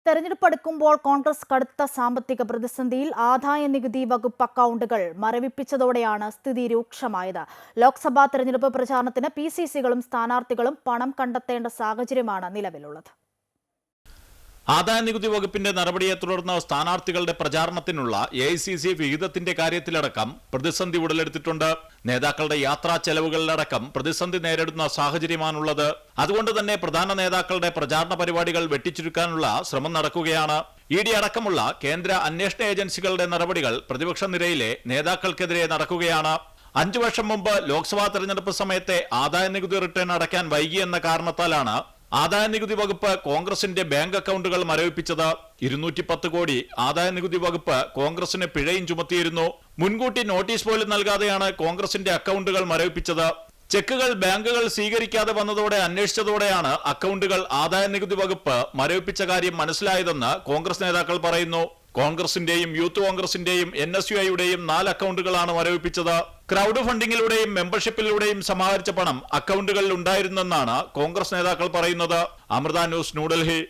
തെരഞ്ഞെടുപ്പ് അടുക്കുമ്പോൾ കോൺഗ്രസ് കടുത്ത സാമ്പത്തിക പ്രതിസന്ധിയിൽ ആദായനികുതി വകുപ്പ് അക്കൗണ്ടുകൾ മരവിപ്പിച്ചതോടെയാണ് സ്ഥിതി രൂക്ഷമായത്. ലോക്സഭാ തെരഞ്ഞെടുപ്പ് പ്രചാരണത്തിന് പിസിസികളും സ്ഥാനാർത്ഥികളും പണം കണ്ടെത്തേണ്ട സാഹചര്യമാണ് നിലവിലുള്ളത്. ആദായനികുതി വകുപ്പിന്റെ നടപടിയെ തുടർന്ന് സ്ഥാനാർത്ഥികളുടെ പ്രചാരണത്തിനുള്ള AICC വിഹിതത്തിന്റെ കാര്യത്തിലടക്കം പ്രതിസന്ധി ഉടലെടുത്തിട്ടുണ്ട്. നേതാക്കളുടെ യാത്രാ ചെലവുകളിലടക്കം പ്രതിസന്ധി നേരിടുന്ന സാഹചര്യമാണുള്ളത്. അതുകൊണ്ട് തന്നെ പ്രധാന നേതാക്കളുടെ പ്രചാരണ പരിപാടികൾ വെട്ടിച്ചുരുക്കാനുള്ള ശ്രമം നടക്കുകയാണ്. ED അടക്കമുള്ള കേന്ദ്ര അന്വേഷണ ഏജൻസികളുടെ നടപടികൾ പ്രതിപക്ഷ നിരയിലെ നേതാക്കൾക്കെതിരെ നടക്കുകയാണ്. 5 വർഷം മുമ്പ് ലോക്സഭാ തെരഞ്ഞെടുപ്പ് സമയത്തെ ആദായനികുതി റിട്ടേൺ അടയ്ക്കാൻ വൈകിയെന്ന കാരണത്താലാണ് ആദായനികുതി വകുപ്പ് കോൺഗ്രസിന്റെ ബാങ്ക് അക്കൗണ്ടുകൾ മരവിപ്പിച്ചത്. 210 കോടി ആദായനികുതി വകുപ്പ് കോൺഗ്രസിന് പിഴയും ചുമത്തിയിരുന്നു. മുൻകൂട്ടി നോട്ടീസ് പോലും നൽകാതെയാണ് കോൺഗ്രസിന്റെ അക്കൗണ്ടുകൾ മരവിപ്പിച്ചത്. ചെക്കുകൾ ബാങ്കുകൾ സ്വീകരിക്കാതെ വന്നതോടെ അന്വേഷിച്ചതോടെയാണ് അക്കൗണ്ടുകൾ ആദായനികുതി വകുപ്പ് മരവിപ്പിച്ച കാര്യം മനസ്സിലായതെന്ന് കോൺഗ്രസ് നേതാക്കൾ പറയുന്നു. കോൺഗ്രസിന്റെയും യൂത്ത് കോൺഗ്രസിന്റെയും NSUIയുടെയും 4 അക്കൗണ്ടുകളാണ് മരവിപ്പിച്ചത്. ക്രൗഡ് ഫണ്ടിങ്ങിലൂടെയും മെമ്പർഷിപ്പിലൂടെയും സമാഹരിച്ച പണം അക്കൗണ്ടുകളിൽ ഉണ്ടായിരുന്നെന്നാണ് കോൺഗ്രസ് നേതാക്കൾ പറയുന്നത്. അമൃത ന്യൂസ്, ന്യൂഡൽഹി.